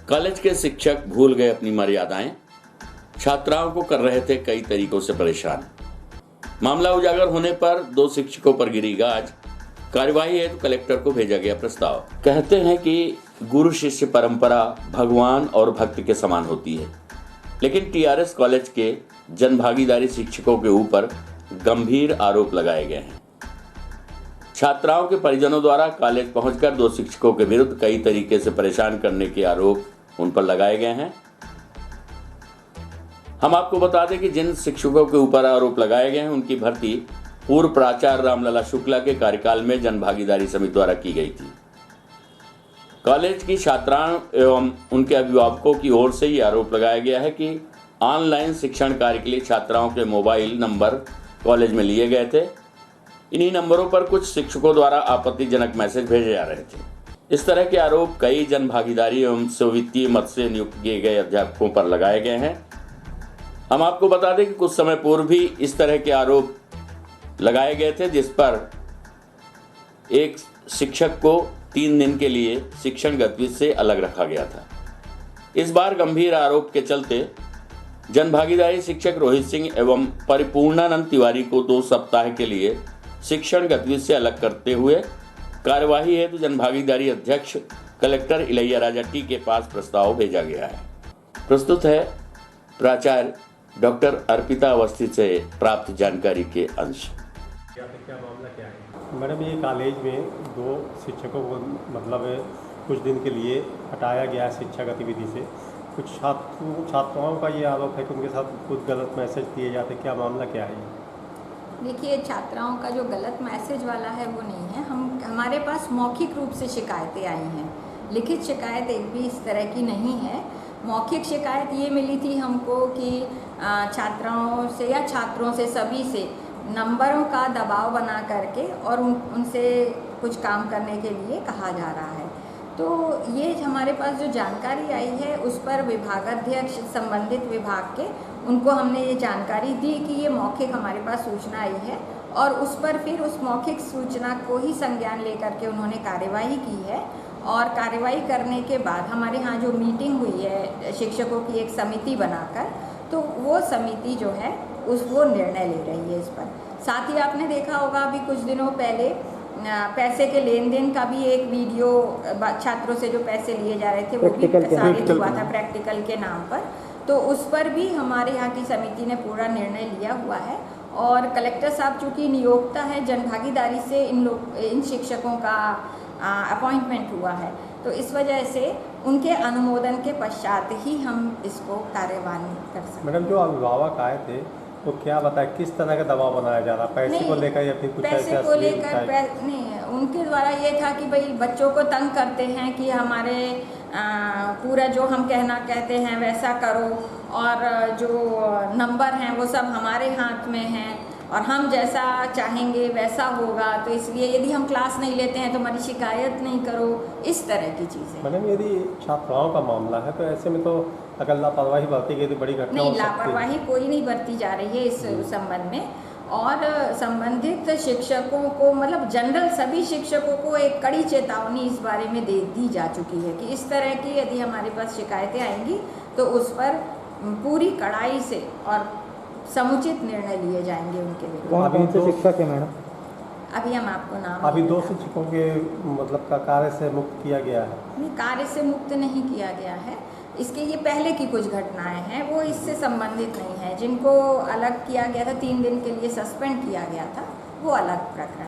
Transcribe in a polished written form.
College के शिक्षक भूल गए अपनी मर्यादाएं, छात्राओं को कर रहे थे कई तरीकों से परेशान। मामला उजागर होने पर 2 शिक्षकों पर गिरी गाज। कार्यवाही हेतु कलेक्टर को भेजा गया प्रस्ताव। कहते हैं कि गुरु शिष्य परंपरा भगवान और भक्त के समान होती है, लेकिन टीआरएस कॉलेज के जनभागीदारी शिक्षकों के ऊपर गंभीर आरोप लगाए गए हैं। छात्राओं के परिजनों द्वारा कॉलेज पहुंचकर 2 शिक्षकों के विरुद्ध कई तरीके से परेशान करने के आरोप उन पर लगाए गए हैं। हम आपको बता दें कि जिन शिक्षकों के ऊपर आरोप लगाए गए हैं उनकी भर्ती पूर्व प्राचार्य रामलला शुक्ला के कार्यकाल में जनभागीदारी समिति द्वारा की गई थी। कॉलेज की छात्राओं एवं उनके अभिभावकों की ओर से ये आरोप लगाया गया है कि ऑनलाइन शिक्षण कार्य के लिए छात्राओं के मोबाइल नंबर कॉलेज में लिए गए थे। इन्हीं नंबरों पर कुछ शिक्षकों द्वारा आपत्तिजनक मैसेज भेजे जा रहे थे। इस तरह के आरोप कई जनभागीदारी एवं स्वीकृति मत से नियुक्त किए गए अध्यापकों पर लगाए गए हैं। हम आपको बता दें कि कुछ समय पूर्व भी इस तरह के आरोप लगाए गए थे, जिस पर एक शिक्षक को 3 दिन के लिए शिक्षण गतिविधि से अलग रखा गया था। इस बार गंभीर आरोप के चलते जनभागीदारी शिक्षक रोहित सिंह एवं परिपूर्णानंद तिवारी को 2 सप्ताह के लिए शिक्षण गतिविधि से अलग करते हुए कार्यवाही हेतु जनभागीदारी अध्यक्ष कलेक्टर इलैया राजा टी के पास प्रस्ताव भेजा गया है। प्रस्तुत है प्राचार्य डॉक्टर अर्पिता अवस्थी से प्राप्त जानकारी के अंश। क्या मामला क्या है? मैडम, ये कॉलेज में 2 शिक्षकों को कुछ दिन के लिए हटाया गया है शिक्षा गतिविधि से। कुछ छात्राओं का ये आरोप है कि उनके साथ कुछ गलत मैसेज दिए जाते। क्या मामला क्या है? देखिए, छात्राओं का जो गलत मैसेज वाला है वो नहीं है। हमारे पास मौखिक रूप से शिकायतें आई हैं, लिखित शिकायत एक भी इस तरह की नहीं है। मौखिक शिकायत ये मिली थी हमको कि छात्राओं से या छात्रों से सभी से नंबरों का दबाव बना करके और उनसे कुछ काम करने के लिए कहा जा रहा है। तो ये हमारे पास जो जानकारी आई है उस पर विभागाध्यक्ष संबंधित विभाग के उनको हमने ये जानकारी दी कि ये मौखिक हमारे पास सूचना आई है, और उस पर फिर उस मौखिक सूचना को ही संज्ञान लेकर के उन्होंने कार्यवाही की है। और कार्यवाही करने के बाद हमारे यहाँ जो मीटिंग हुई है शिक्षकों की एक समिति बनाकर, तो वो समिति जो है वो निर्णय ले रही है इस पर। साथ ही आपने देखा होगा अभी कुछ दिनों पहले पैसे के लेन देन का भी एक वीडियो छात्रों से जो पैसे लिए जा रहे थे वो भी प्रसारित हुआ था प्रैक्टिकल के नाम पर। तो उस पर भी हमारे यहाँ की समिति ने पूरा निर्णय लिया हुआ है, और कलेक्टर साहब चूँकि नियोक्ता है, जनभागीदारी से इन शिक्षकों का अपॉइंटमेंट हुआ है, तो इस वजह से उनके अनुमोदन के पश्चात ही हम इसको कार्यवाही कर सकते। मैडम, जो अभिभावक आए थे वो क्या बताए, किस तरह का दबाव बनाया जा रहा, पैसे को लेकर या फिर कुछ पैसे को लेकर नहीं, उनके द्वारा ये था कि भाई बच्चों को तंग करते हैं कि हमारे पूरा जो हम कहते हैं वैसा करो, और जो नंबर हैं वो सब हमारे हाथ में हैं और हम जैसा चाहेंगे वैसा होगा, तो इसलिए यदि हम क्लास नहीं लेते हैं तो हमारी शिकायत नहीं करो, इस तरह की चीज़ें। मैडम, यदि छात्राओं का मामला है तो ऐसे में तो अगर लापरवाही बरती गई तो बड़ी घटना हो सकती है। नहीं, लापरवाही कोई नहीं बरती जा रही है इस संबंध में, और संबंधित शिक्षकों को जनरल सभी शिक्षकों को एक कड़ी चेतावनी इस बारे में दे दी जा चुकी है कि इस तरह की यदि हमारे पास शिकायतें आएंगी तो उस पर पूरी कड़ाई से और समुचित निर्णय लिए जाएंगे उनके लिए। कौन से शिक्षक है मैडम? अभी हम आपको नाम अभी 2 शिक्षकों के का कार्य से मुक्त किया गया है। नहीं, कार्य से मुक्त नहीं किया गया है। इसके ये पहले की कुछ घटनाएं हैं वो इससे संबंधित नहीं है। जिनको अलग किया गया था, 3 दिन के लिए सस्पेंड किया गया था, वो अलग प्रकरण।